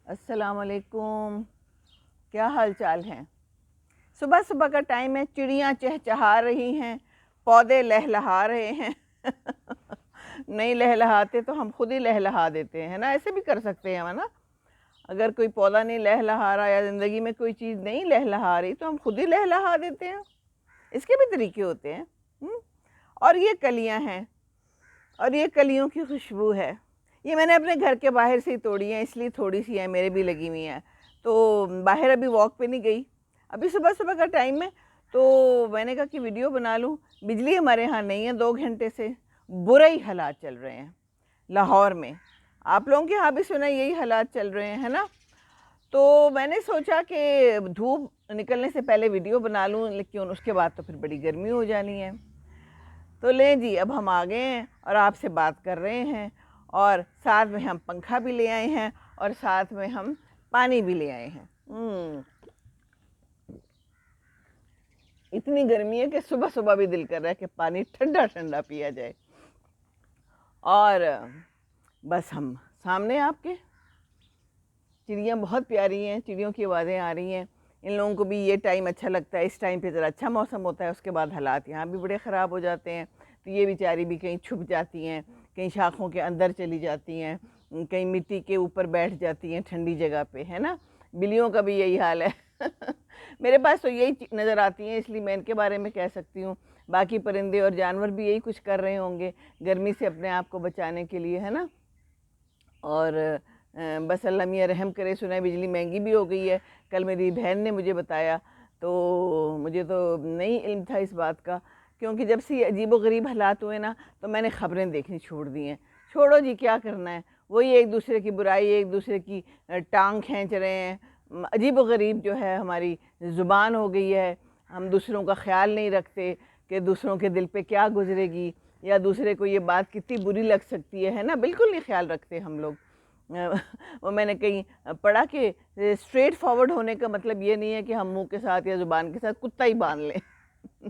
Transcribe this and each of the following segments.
السلام علیکم، کیا حال چال ہیں؟ صبح صبح کا ٹائم ہے، چڑیاں چہچہا رہی ہیں، پودے لہلہا رہے ہیں نہیں لہلہاتے تو ہم خود ہی لہلہا دیتے ہیں نا، ایسے بھی کر سکتے ہیں نا. اگر کوئی پودا نہیں لہلہا رہا یا زندگی میں کوئی چیز نہیں لہلہا رہی تو ہم خود ہی لہلہا دیتے ہیں. اس کے بھی طریقے ہوتے ہیں. اور یہ کلیاں ہیں اور یہ کلیوں کی خوشبو ہے. یہ میں نے اپنے گھر کے باہر سے ہی توڑی ہیں، اس لیے تھوڑی سی ہیں، میرے بھی لگی ہوئی ہیں. تو باہر ابھی واک پہ نہیں گئی، ابھی صبح صبح کا ٹائم ہے تو میں نے کہا کہ ویڈیو بنا لوں. بجلی ہمارے ہاں نہیں ہے 2 گھنٹے سے، برے ہی حالات چل رہے ہیں لاہور میں. آپ لوگوں کے یہاں بھی سنا یہی حالات چل رہے ہیں نا. تو میں نے سوچا کہ دھوپ نکلنے سے پہلے ویڈیو بنا لوں، لیکن اس کے بعد تو پھر بڑی گرمی ہو جانی ہے. تو لیں جی، اب ہم آ گئے ہیں اور آپ سے بات کر رہے ہیں، اور ساتھ میں ہم پنکھا بھی لے آئے ہیں اور ساتھ میں ہم پانی بھی لے آئے ہیں. اتنی گرمی ہے کہ صبح صبح بھی دل کر رہا ہے کہ پانی ٹھنڈا ٹھنڈا پیا جائے. اور بس ہم سامنے آپ کے چڑیاں بہت پیاری ہیں، چڑیوں کی آوازیں آ رہی ہیں. ان لوگوں کو بھی یہ ٹائم اچھا لگتا ہے، اس ٹائم پہ ذرا اچھا موسم ہوتا ہے. اس کے بعد حالات یہاں بھی بڑے خراب ہو جاتے ہیں. تو یہ بیچاری بھی کہیں چھپ جاتی ہیں، کہیں شاخوں کے اندر چلی جاتی ہیں، کہیں مٹی کے اوپر بیٹھ جاتی ہیں ٹھنڈی جگہ پہ، ہے نا. بلیوں کا بھی یہی حال ہے میرے پاس تو یہی نظر آتی ہیں، اس لیے میں ان کے بارے میں کہہ سکتی ہوں. باقی پرندے اور جانور بھی یہی کچھ کر رہے ہوں گے گرمی سے اپنے آپ کو بچانے کے لیے، ہے نا. اور بس اللہ میاں رحم کرے. سنا ہے بجلی مہنگی بھی ہو گئی ہے، کل میری بہن نے مجھے بتایا، تو مجھے تو نہیں علم تھا اس بات کا، کیونکہ جب سے عجیب و غریب حالات ہوئے نا تو میں نے خبریں دیکھنی چھوڑ دی ہیں. چھوڑو جی، کیا کرنا ہے، وہی ایک دوسرے کی برائی، ایک دوسرے کی ٹانگ کھینچ رہے ہیں. عجیب و غریب جو ہے ہماری زبان ہو گئی ہے. ہم دوسروں کا خیال نہیں رکھتے کہ دوسروں کے دل پہ کیا گزرے گی، یا دوسرے کو یہ بات کتنی بری لگ سکتی ہے نا. بالکل نہیں خیال رکھتے ہم لوگ. وہ میں نے کہیں پڑھا کہ اسٹریٹ فارورڈ ہونے کا مطلب یہ نہیں ہے کہ ہم منہ کے ساتھ یا زبان کے ساتھ کتا ہی باندھ لیں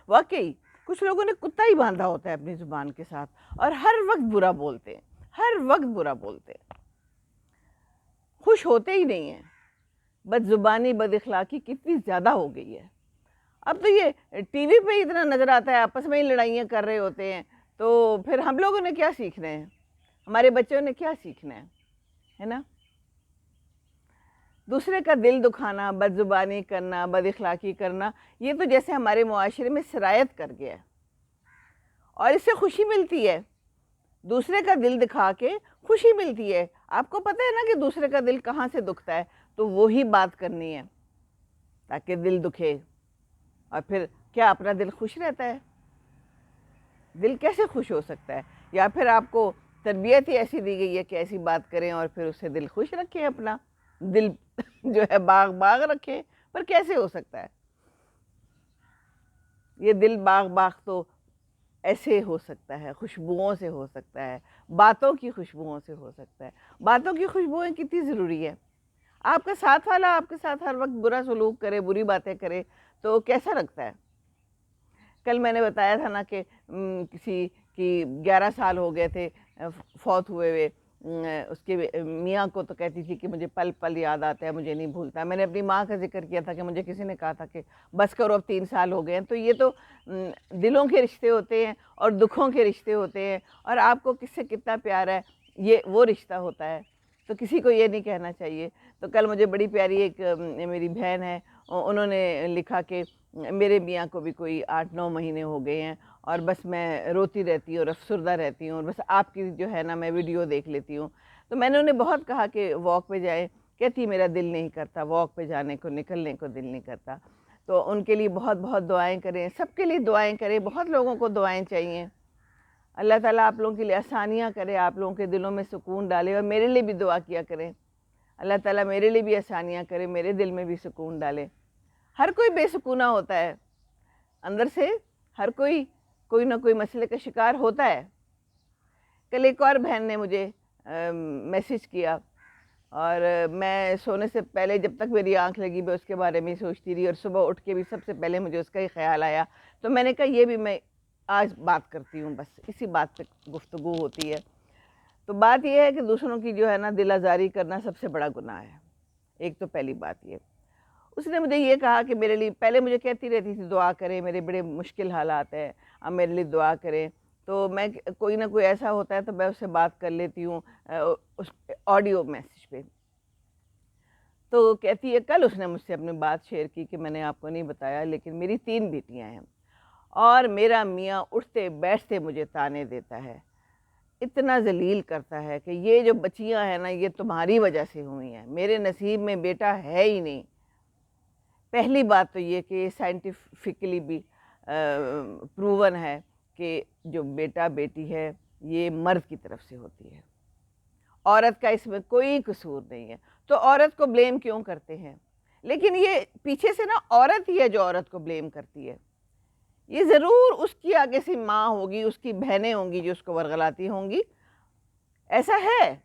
واقعی کچھ لوگوں نے کتا ہی باندھا ہوتا ہے اپنی زبان کے ساتھ، اور ہر وقت برا بولتے ہیں، ہر وقت برا بولتے ہیں، خوش ہوتے ہی نہیں ہیں. بد زبانی، بد اخلاقی کتنی زیادہ ہو گئی ہے. اب تو یہ ٹی وی پہ اتنا نظر آتا ہے، آپس میں ہی لڑائیاں کر رہے ہوتے ہیں. تو پھر ہم لوگوں نے کیا سیکھنا ہے، ہمارے بچوں نے کیا سیکھنا ہے نا. دوسرے کا دل دکھانا، بد زبانی کرنا، بد اخلاقی کرنا، یہ تو جیسے ہمارے معاشرے میں سرایت کر گیا ہے، اور اس سے خوشی ملتی ہے. دوسرے کا دل دکھا کے خوشی ملتی ہے. آپ کو پتہ ہے نا کہ دوسرے کا دل کہاں سے دکھتا ہے، تو وہی بات کرنی ہے تاکہ دل دکھے. اور پھر کیا اپنا دل خوش رہتا ہے؟ دل کیسے خوش ہو سکتا ہے؟ یا پھر آپ کو تربیت ہی ایسی دی گئی ہے کہ ایسی بات کریں اور پھر اس سے دل خوش رکھیں، اپنا دل جو ہے باغ باغ رکھیں. پر کیسے ہو سکتا ہے؟ یہ دل باغ باغ تو ایسے ہو سکتا ہے، خوشبوؤں سے ہو سکتا ہے، باتوں کی خوشبوؤں سے ہو سکتا ہے. باتوں کی خوشبوئیں کتنی ضروری ہے. آپ کا ساتھ والا آپ کے ساتھ ہر وقت برا سلوک کرے، بری باتیں کرے، تو کیسا لگتا ہے؟ کل میں نے بتایا تھا نا کہ کسی کی 11 سال ہو گئے تھے فوت ہوئے ہوئے. اس کے میاں کو تو کہتی تھی کہ مجھے پل پل یاد آتا ہے، مجھے نہیں بھولتا. میں نے اپنی ماں کا ذکر کیا تھا کہ مجھے کسی نے کہا تھا کہ بس کرو، اب 3 سال ہو گئے ہیں. تو یہ تو دلوں کے رشتے ہوتے ہیں اور دکھوں کے رشتے ہوتے ہیں، اور آپ کو کس سے کتنا پیار ہے یہ وہ رشتہ ہوتا ہے. تو کسی کو یہ نہیں کہنا چاہیے. تو کل مجھے بڑی پیاری ایک میری بہن ہے، انہوں نے لکھا کہ میرے میاں کو بھی کوئی 8-9 مہینے ہو گئے ہیں، اور بس میں روتی رہتی ہوں اور افسردہ رہتی ہوں، اور بس آپ کی جو ہے نا میں ویڈیو دیکھ لیتی ہوں. تو میں نے انہیں بہت کہا کہ واک پہ جائیں، کہتی میرا دل نہیں کرتا واک پہ جانے کو، نکلنے کو دل نہیں کرتا. تو ان کے لیے بہت بہت دعائیں کریں، سب کے لیے دعائیں کریں. بہت لوگوں کو دعائیں چاہیے. اللہ تعالیٰ آپ لوگوں کے لیے آسانیاں کرے، آپ لوگوں کے دلوں میں سکون ڈالے. اور میرے لیے بھی دعا کیا کریں، اللہ تعالیٰ میرے لیے بھی آسانیاں کرے، میرے دل میں بھی سکون ڈالے. ہر کوئی بے سکونہ ہوتا ہے اندر سے، ہر کوئی کوئی نہ کوئی مسئلے کا شکار ہوتا ہے. کل ایک اور بہن نے مجھے میسج کیا، اور میں سونے سے پہلے جب تک میری آنکھ لگی میں اس کے بارے میں سوچتی رہی، اور صبح اٹھ کے بھی سب سے پہلے مجھے اس کا ہی خیال آیا. تو میں نے کہا یہ بھی میں آج بات کرتی ہوں، بس اسی بات پہ گفتگو ہوتی ہے. تو بات یہ ہے کہ دوسروں کی جو ہے نا دل آزاری کرنا سب سے بڑا گناہ ہے. ایک تو پہلی بات یہ. اس نے مجھے یہ کہا کہ میرے لیے، پہلے مجھے کہتی رہتی تھی دعا کریں، میرے بڑے مشکل حالات ہیں، اب میرے لیے دعا کریں. تو میں کوئی نہ کوئی ایسا ہوتا ہے تو میں اس سے بات کر لیتی ہوں اس آڈیو میسج پہ. تو کہتی ہے، کل اس نے مجھ سے اپنی بات شیئر کی کہ میں نے آپ کو نہیں بتایا لیکن میری 3 بیٹیاں ہیں اور میرا میاں اٹھتے بیٹھتے مجھے تانے دیتا ہے، اتنا ذلیل کرتا ہے کہ یہ جو بچیاں ہیں نا یہ تمہاری وجہ سے ہوئی ہیں، میرے نصیب میں بیٹا ہے ہی نہیں. پہلی بات تو یہ کہ سائنٹیفکلی بھی پروون ہے کہ جو بیٹا بیٹی ہے یہ مرد کی طرف سے ہوتی ہے، عورت کا اس میں کوئی قصور نہیں ہے. تو عورت کو بلیم کیوں کرتے ہیں؟ لیکن یہ پیچھے سے نا عورت ہی ہے جو عورت کو بلیم کرتی ہے. یہ ضرور اس کی آگے سے ماں ہوگی، اس کی بہنیں ہوں گی جو اس کو ورغلاتی ہوں گی. ایسا ہے،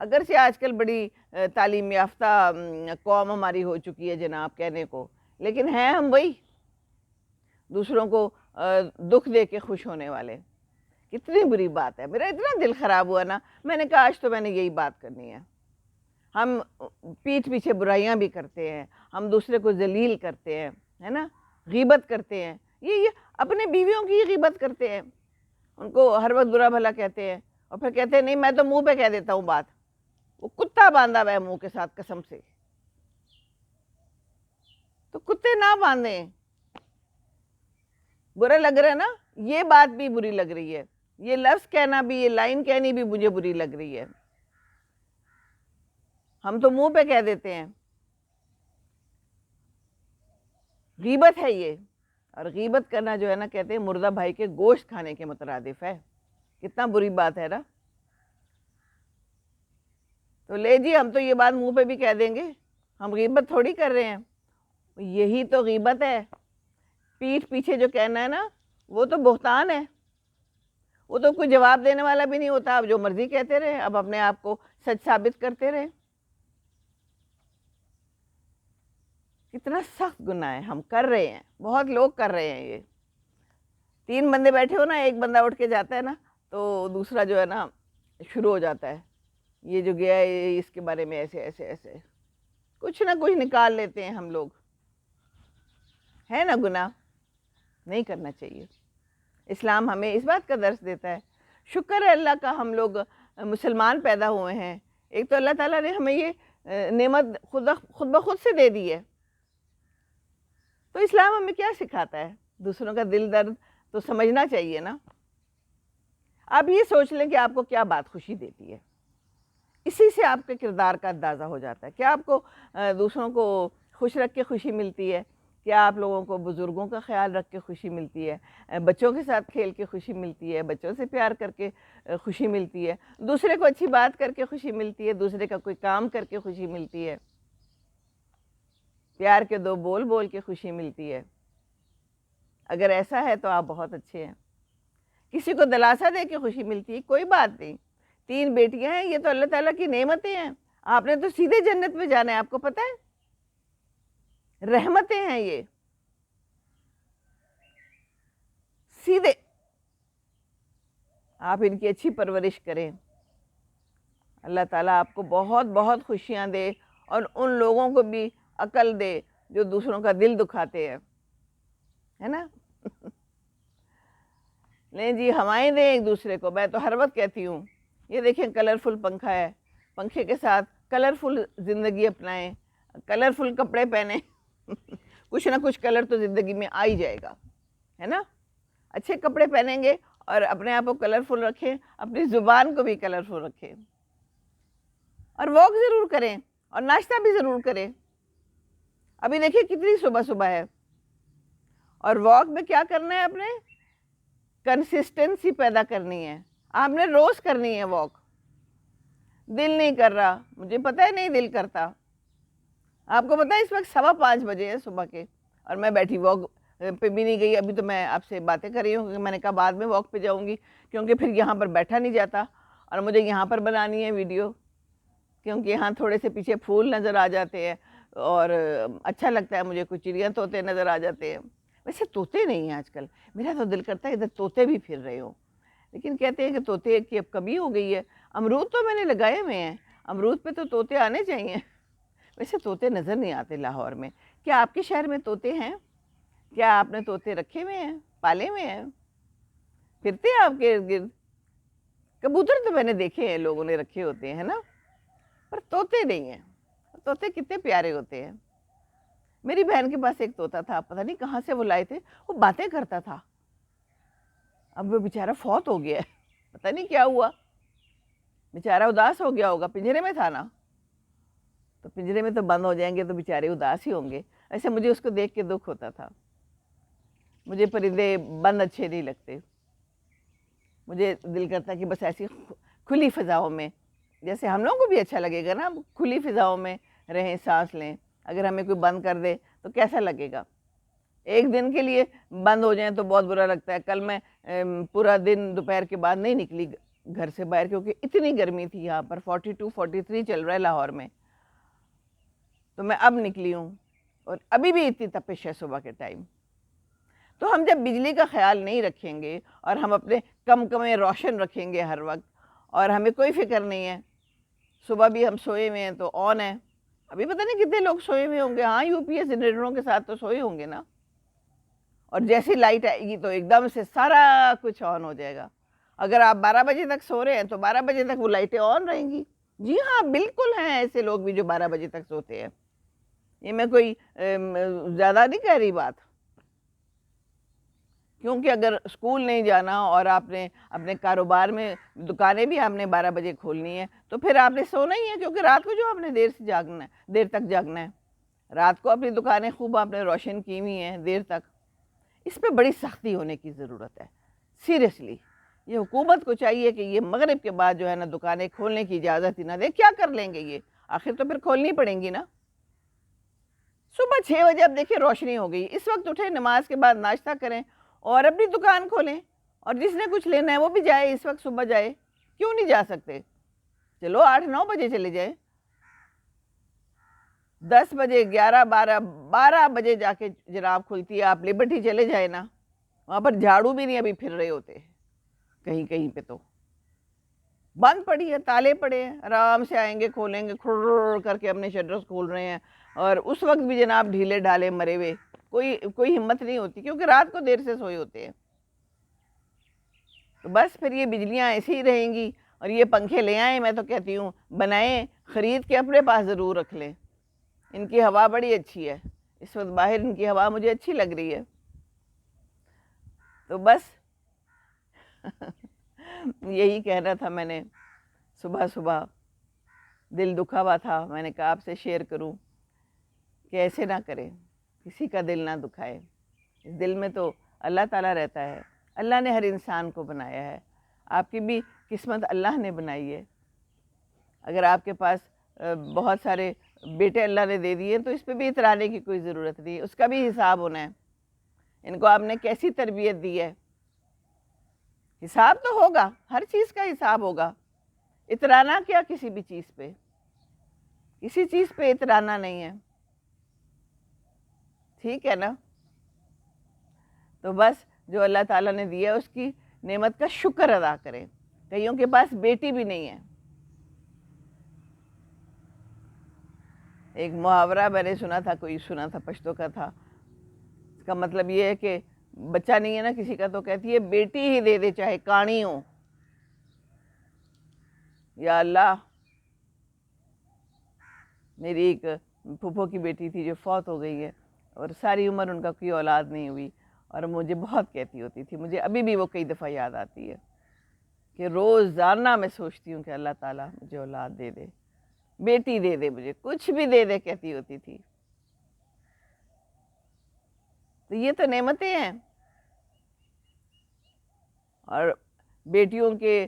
اگرچہ آج کل بڑی تعلیم یافتہ قوم ہماری ہو چکی ہے جناب کہنے کو، لیکن ہیں ہم وہی دوسروں کو دکھ دے کے خوش ہونے والے. کتنی بری بات ہے. میرا اتنا دل خراب ہوا نا، میں نے کہا آج تو میں نے یہی بات کرنی ہے. ہم پیٹھ پیچھے برائیاں بھی کرتے ہیں، ہم دوسرے کو ذلیل کرتے ہیں، ہے نا، غیبت کرتے ہیں. یہ اپنے بیویوں کی غیبت کرتے ہیں، ان کو ہر وقت برا بھلا کہتے ہیں اور پھر کہتے ہیں نہیں میں تو منہ پہ کہہ دیتا ہوں بات. وہ کتا باندھا ہوا ہے منہ کے ساتھ قسم سے، تو کتے نہ باندھیں. برا لگ رہا ہے نا، یہ بات بھی بری لگ رہی ہے، یہ لفظ کہنا بھی، یہ لائن کہنی بھی مجھے بری لگ رہی ہے. ہم تو منہ پہ کہہ دیتے ہیں. غیبت ہے یہ، اور غیبت کرنا جو ہے نا کہتے ہیں مردہ بھائی کے گوشت کھانے کے مترادف ہے. کتنا بری بات ہے نا. تو لے جی ہم تو یہ بات منہ پہ بھی کہہ دیں گے، ہم غیبت تھوڑی کر رہے ہیں. یہی تو غیبت ہے. پیٹھ پیچھے جو کہنا ہے نا وہ تو بہتان ہے. وہ تو کوئی جواب دینے والا بھی نہیں ہوتا، اب جو مرضی کہتے رہے، اب اپنے آپ کو سچ ثابت کرتے رہے. کتنا سخت گناہ ہے، ہم کر رہے ہیں، بہت لوگ کر رہے ہیں. یہ 3 بندے بیٹھے ہو نا، ایک بندہ اٹھ کے جاتا ہے نا تو دوسرا جو ہے نا شروع ہو جاتا ہے، یہ جو گیا ہے اس کے بارے میں ایسے ایسے ایسے کچھ نہ کچھ نکال لیتے ہیں ہم لوگ. ہے نا گناہ، نہیں کرنا چاہیے. اسلام ہمیں اس بات کا درس دیتا ہے. شکر ہے اللہ کا ہم لوگ مسلمان پیدا ہوئے ہیں. ایک تو اللہ تعالیٰ نے ہمیں یہ نعمت خود بخود سے دے دی ہے. تو اسلام ہمیں کیا سکھاتا ہے؟ دوسروں کا دل درد تو سمجھنا چاہیے نا. آپ یہ سوچ لیں کہ آپ کو کیا بات خوشی دیتی ہے، اسی سے آپ کے کردار کا اندازہ ہو جاتا ہے. کیا آپ کو دوسروں کو خوش رکھ کے خوشی ملتی ہے؟ کیا آپ لوگوں کو بزرگوں کا خیال رکھ کے خوشی ملتی ہے؟ بچوں کے ساتھ کھیل کے خوشی ملتی ہے؟ بچوں سے پیار کر کے خوشی ملتی ہے؟ دوسرے کو اچھی بات کر کے خوشی ملتی ہے؟ دوسرے کا کوئی کام کر کے خوشی ملتی ہے؟ پیار کے 2 بول بول کے خوشی ملتی ہے؟ اگر ایسا ہے تو آپ بہت اچھے ہیں. کسی کو دلاسا دے کے خوشی ملتی ہے؟ کوئی بات نہیں. 3 بیٹیاں ہیں، یہ تو اللہ تعالیٰ کی نعمتیں ہیں. آپ نے تو سیدھے جنت میں جانا ہے، آپ کو پتہ ہے، رحمتیں ہیں یہ سیدھے. آپ ان کی اچھی پرورش کریں، اللہ تعالیٰ آپ کو بہت بہت خوشیاں دے اور ان لوگوں کو بھی عقل دے جو دوسروں کا دل دکھاتے ہیں، ہے نا. نہیں جی ہوائیں دیں ایک دوسرے کو. میں تو ہر وقت کہتی ہوں یہ دیکھیں کلرفل پنکھا ہے، پنکھے کے ساتھ کلرفل زندگی اپنائیں، کلرفل کپڑے پہنیں. کچھ نہ کچھ کلر تو زندگی میں آ ہی جائے گا، ہے نا. اچھے کپڑے پہنیں گے اور اپنے آپ کو کلرفل رکھیں، اپنی زبان کو بھی کلرفل رکھیں، اور واک ضرور کریں اور ناشتہ بھی ضرور کریں. ابھی دیکھیں کتنی صبح صبح ہے، اور واک میں کیا کرنا ہے؟ اپنے کنسسٹنسی پیدا کرنی ہے. آپ نے روز کرنی ہے واک. دل نہیں کر رہا، مجھے پتہ ہے نہیں دل کرتا. آپ کو پتہ ہے اس وقت 5:15 بجے ہے صبح کے، اور میں بیٹھی واک پہ بھی نہیں گئی. ابھی تو میں آپ سے باتیں کر رہی ہوں کیونکہ میں نے کہا بعد میں واک پہ جاؤں گی، کیونکہ پھر یہاں پر بیٹھا نہیں جاتا اور مجھے یہاں پر بنانی ہے ویڈیو، کیونکہ یہاں تھوڑے سے پیچھے پھول نظر آ جاتے ہیں اور اچھا لگتا ہے مجھے. کچھ چڑیاں طوطے نظر آ جاتے ہیں. ویسے طوطے نہیں ہیں آج کل، میرا تو دل کرتا ہے ادھر طوطے بھی پھر رہے ہوں، لیکن کہتے ہیں کہ طوطے کی اب کمی ہو گئی ہے. امرود تو میں نے لگائے ہوئے ہیں، امرود پہ تو طوطے آنے چاہیے. ویسے طوطے نظر نہیں آتے لاہور میں. کیا آپ کے شہر میں طوطے ہیں؟ کیا آپ نے طوطے رکھے ہوئے ہیں، پالے ہوئے ہیں، پھرتے ہیں آپ کے ارد گرد؟ کبوتر تو میں نے دیکھے ہیں، لوگوں نے رکھے ہوتے ہیں نا، پر طوطے نہیں ہیں. طوطے کتنے پیارے ہوتے ہیں. میری بہن کے پاس ایک طوطا تھا، پتہ نہیں کہاں سے وہ لائے تھے، وہ باتیں کرتا تھا. اب وہ بیچارہ فوت ہو گیا ہے، پتہ نہیں کیا ہوا، بیچارہ اداس ہو گیا ہوگا. پنجرے میں تھا نا، تو پنجرے میں تو بند ہو جائیں گے تو بیچارے اداس ہی ہوں گے. ایسے مجھے اس کو دیکھ کے دکھ ہوتا تھا. مجھے پرندے بند اچھے نہیں لگتے. مجھے دل کرتا ہے کہ بس ایسی کھلی فضاؤں میں، جیسے ہم لوگوں کو بھی اچھا لگے گا نا، کھلی فضاؤں میں رہیں، سانس لیں. اگر ہمیں کوئی بند کر دے تو کیسا لگے گا؟ ایک دن کے لیے بند ہو جائیں تو بہت برا لگتا ہے. کل میں پورا دن دوپہر کے بعد نہیں نکلی گھر سے باہر، کیونکہ اتنی گرمی تھی. یہاں پر 42 43 چل رہا ہے لاہور میں. تو میں اب نکلی ہوں اور ابھی بھی اتنی تپش ہے صبح کے ٹائم. تو ہم جب بجلی کا خیال نہیں رکھیں گے اور ہم اپنے کمرے روشن رکھیں گے ہر وقت، اور ہمیں کوئی فکر نہیں ہے، صبح بھی ہم سوئے ہوئے ہیں تو آن ہے. ابھی پتہ نہیں کتنے لوگ سوئے ہوئے ہوں گے. ہاں یو پی ایس جنریٹروں کے ساتھ تو سوئے ہوں گے نا. اور جیسی لائٹ آئے گی تو ایک دم سے سارا کچھ آن ہو جائے گا. اگر آپ 12 بجے تک سو رہے ہیں تو 12 بجے تک وہ لائٹیں آن رہیں گی. جی ہاں، بالکل ہیں ایسے لوگ بھی جو 12 بجے تک سوتے ہیں. یہ میں کوئی زیادہ نہیں کہہ رہی بات، کیونکہ اگر اسکول نہیں جانا اور آپ نے اپنے کاروبار میں دکانیں بھی آپ نے 12 بجے کھولنی ہے تو پھر آپ نے سونا ہی ہے، کیونکہ رات کو جو آپ نے دیر تک جاگنا ہے. رات کو اپنی دکانیں خوب آپ نے روشن کی ہوئی ہیں دیر تک. اس پہ بڑی سختی ہونے کی ضرورت ہے، سیریسلی. یہ حکومت کو چاہیے کہ یہ مغرب کے بعد جو ہے نا دکانیں کھولنے کی اجازت ہی نہ دے. کیا کر لیں گے یہ؟ آخر تو پھر کھولنی پڑیں گی نا. صبح 6 بجے اب دیکھیں روشنی ہو گئی، اس وقت اٹھیں، نماز کے بعد ناشتہ کریں اور اپنی دکان کھولیں، اور جس نے کچھ لینا ہے وہ بھی جائے، اس وقت صبح جائے. کیوں نہیں جا سکتے؟ چلو 8 9 بجے چلے جائے، 10 بجے 11 12 بجے جا کے جناب کھلتی ہے. آپ لبرٹی چلے جائے نا، وہاں پر جھاڑو بھی نہیں ابھی پھر رہے ہوتے، کہیں کہیں پہ تو بند پڑی ہے، تالے پڑے ہیں. آرام سے آئیں گے، کھولیں گے، کھر کر کے اپنے شٹرز کھول رہے ہیں. اور اس وقت بھی جناب ڈھیلے ڈھالے مرے ہوئے، کوئی ہمت نہیں ہوتی، کیونکہ رات کو دیر سے سوئے ہوتے ہیں. تو بس پھر یہ بجلیاں ایسی ہی رہیں گی. اور یہ پنکھے لے آئیں، میں تو کہتی ہوں بنائیں، خرید کے اپنے پاس ضرور رکھ لیں. ان کی ہوا بڑی اچھی ہے، اس وقت باہر ان کی ہوا مجھے اچھی لگ رہی ہے. تو بس یہی کہنا تھا میں نے. صبح صبح دل دکھا ہوا تھا، میں نے کہا آپ سے شیئر کروں کہ ایسے نہ کریں، کسی کا دل نہ دکھائے. اس دل میں تو اللہ تعالیٰ رہتا ہے. اللہ نے ہر انسان کو بنایا ہے. آپ کی بھی قسمت اللہ نے بنائی ہے. اگر آپ کے پاس بہت سارے بیٹے اللہ نے دے دیے تو اس پہ بھی اترانے کی کوئی ضرورت نہیں، اس کا بھی حساب ہونا ہے. ان کو آپ نے کیسی تربیت دی ہے، حساب تو ہوگا، ہر چیز کا حساب ہوگا. اترانا کیا کسی بھی چیز پہ، کسی چیز پہ اترانا نہیں ہے. ٹھیک ہے نا؟ تو بس جو اللہ تعالیٰ نے دیا ہے اس کی نعمت کا شکر ادا کریں. کئیوں کے پاس بیٹی بھی نہیں ہے. ایک محاورہ میں نے سنا تھا پشتو کا تھا. اس کا مطلب یہ ہے کہ بچہ نہیں ہے نا کسی کا تو کہتی ہے بیٹی ہی دے دے چاہے کانی ہو. یا اللہ، میری ایک پھوپھو کی بیٹی تھی جو فوت ہو گئی ہے، اور ساری عمر ان کا کوئی اولاد نہیں ہوئی، اور مجھے بہت کہتی ہوتی تھی. مجھے ابھی بھی وہ کئی دفعہ یاد آتی ہے کہ روزانہ میں سوچتی ہوں کہ اللہ تعالیٰ مجھے اولاد دے دے، بیٹی دے دے، مجھے کچھ بھی دے دے کہتی ہوتی تھی. تو یہ تو نعمتیں ہیں. اور بیٹیوں کے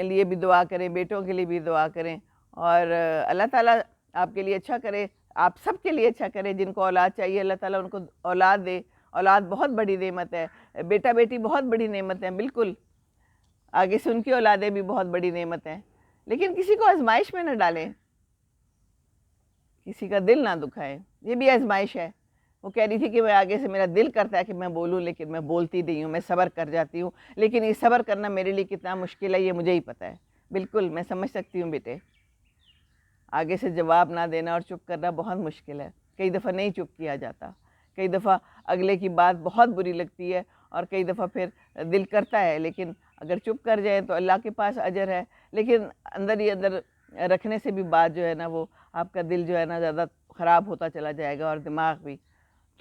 لیے بھی دعا کریں، بیٹوں کے لیے بھی دعا کریں، اور اللہ تعالیٰ آپ کے لیے اچھا کرے، آپ سب کے لیے اچھا کرے. جن کو اولاد چاہیے اللہ تعالیٰ ان کو اولاد دے. اولاد بہت بڑی نعمت ہے، بیٹا بیٹی بہت بڑی نعمت ہے، بالکل. آگے سے ان کی اولادیں بھی بہت بڑی نعمت ہیں. لیکن کسی کو آزمائش میں نہ ڈالیں، کسی کا دل نہ دکھائیں. یہ بھی آزمائش ہے. وہ کہہ رہی تھی کہ میں آگے سے میرا دل کرتا ہے کہ میں بولوں لیکن میں بولتی نہیں ہوں، میں صبر کر جاتی ہوں. لیکن یہ صبر کرنا میرے لیے کتنا مشکل ہے یہ مجھے ہی پتہ ہے. بالکل میں سمجھ سکتی ہوں بیٹے، آگے سے جواب نہ دینا اور چپ کرنا بہت مشکل ہے، کئی دفعہ نہیں چپ کیا جاتا، کئی دفعہ اگلے کی بات بہت بری لگتی ہے اور کئی دفعہ پھر دل کرتا ہے، لیکن اگر چپ کر جائیں تو اللہ کے پاس اجر ہے، لیکن اندر ہی اندر رکھنے سے بھی بات جو ہے نا وہ آپ کا دل جو ہے نا زیادہ خراب ہوتا چلا جائے گا اور دماغ بھی.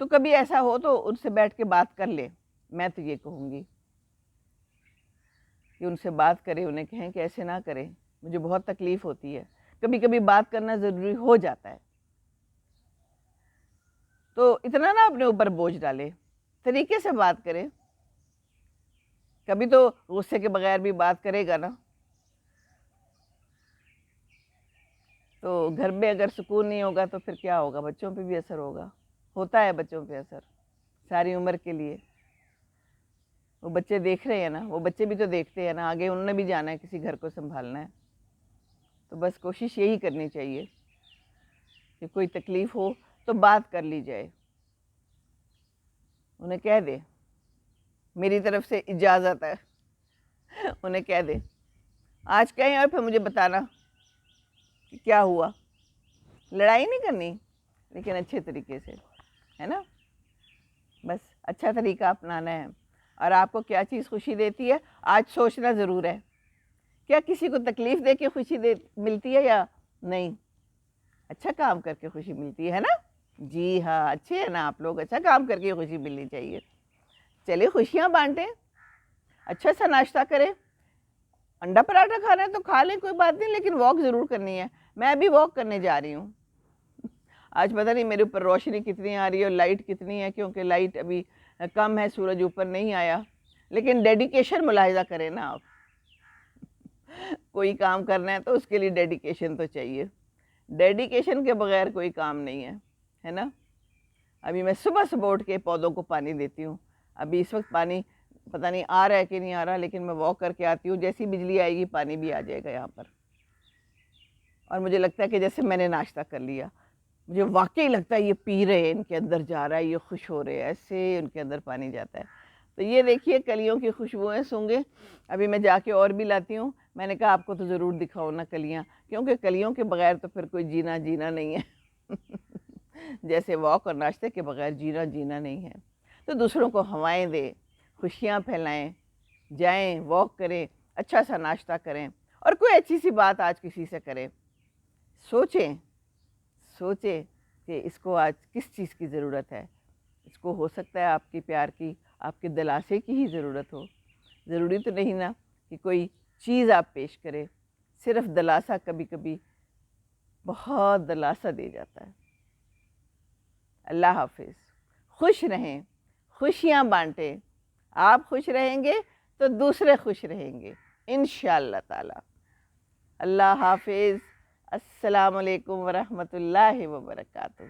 تو کبھی ایسا ہو تو ان سے بیٹھ کے بات کر لیں. میں تو یہ کہوں گی کہ ان سے بات کریں، انہیں کہیں کہ ایسے نہ کریں، مجھے بہت تکلیف ہوتی ہے. کبھی کبھی بات کرنا ضروری ہو جاتا ہے، تو اتنا نہ اپنے اوپر بوجھ ڈالے، طریقے سے بات کریں. کبھی تو غصے کے بغیر بھی بات کرے گا نا. تو گھر میں اگر سکون نہیں ہوگا تو پھر کیا ہوگا؟ بچوں پہ بھی اثر ہوگا، ہوتا ہے بچوں پہ اثر ساری عمر کے لیے. وہ بچے دیکھ رہے ہیں نا، وہ بچے بھی تو دیکھتے ہیں نا، آگے انہوں نے بھی جانا ہے، کسی گھر کو سنبھالنا ہے. تو بس کوشش یہی کرنی چاہیے کہ کوئی تکلیف ہو تو بات کر لی جائے. انہیں کہہ دے میری طرف سے اجازت ہے، انہیں کہہ دے آج کہیں اور پھر مجھے بتانا کہ کیا ہوا. لڑائی نہیں کرنی لیکن اچھے طریقے سے، ہے نا. بس اچھا طریقہ اپنانا ہے. اور آپ کو کیا چیز خوشی دیتی ہے آج سوچنا ضرور ہے. کیا کسی کو تکلیف دے کے خوشی ملتی ہے یا نہیں؟ اچھا کام کر کے خوشی ملتی ہے نا. جی ہاں، اچھے ہیں نا آپ لوگ، اچھا کام کر کے خوشی ملنی چاہیے. چلے خوشیاں بانٹیں، اچھا سا ناشتہ کریں. انڈا پراٹھا کھانا ہے تو کھا لیں، کوئی بات نہیں، لیکن واک ضرور کرنی ہے. میں بھی واک کرنے جا رہی ہوں. آج پتہ نہیں میرے اوپر روشنی کتنی آ رہی ہے اور لائٹ کتنی ہے، کیونکہ لائٹ ابھی کم ہے، سورج اوپر نہیں آیا. لیکن ڈیڈیکیشن ملاحظہ کریں نا آپ. کوئی کام کرنا ہے تو اس کے لیے ڈیڈیکیشن تو چاہیے. ڈیڈیکیشن کے بغیر کوئی کام نہیں ہے نا. ابھی میں صبح صبح اٹھ کے پودوں کو پانی دیتی ہوں. ابھی اس وقت پانی پتہ نہیں آ رہا ہے کہ نہیں آ رہا، لیکن میں واک کر کے آتی ہوں، جیسی بجلی آئے گی پانی بھی آ جائے گا یہاں پر. اور مجھے لگتا ہے کہ جیسے میں نے ناشتہ کر لیا. مجھے واقعی لگتا ہے یہ پی رہے ہیں، ان کے اندر جا رہا ہے، یہ خوش ہو رہے ہیں، ایسے ان کے اندر پانی جاتا ہے. تو یہ دیکھیے کلیوں کی خوشبوئیں سونگھے. ابھی میں جا کے اور بھی لاتی ہوں. میں نے کہا آپ کو تو ضرور دکھاؤ نا کلیاں، کیونکہ کلیوں کے بغیر تو پھر کوئی جینا نہیں ہے. جیسے واک اور ناشتے کے بغیر جینا نہیں ہے. تو دوسروں کو ہوائیں دیں، خوشیاں پھیلائیں، جائیں واک کریں، اچھا سا ناشتہ کریں، اور کوئی اچھی سی بات آج کسی سے کریں. سوچیں کہ اس کو آج کس چیز کی ضرورت ہے. اس کو ہو سکتا ہے آپ کی پیار کی، آپ کے دلاسے کی ہی ضرورت ہو. ضروری تو نہیں نا کہ کوئی چیز آپ پیش کرے. صرف دلاسا کبھی کبھی بہت دلاسا دے جاتا ہے. اللہ حافظ. خوش رہیں، خوشیاں بانٹیں. آپ خوش رہیں گے تو دوسرے خوش رہیں گے انشاءاللہ تعالی. اللہ حافظ. السلام علیکم ورحمۃ اللہ وبرکاتہ.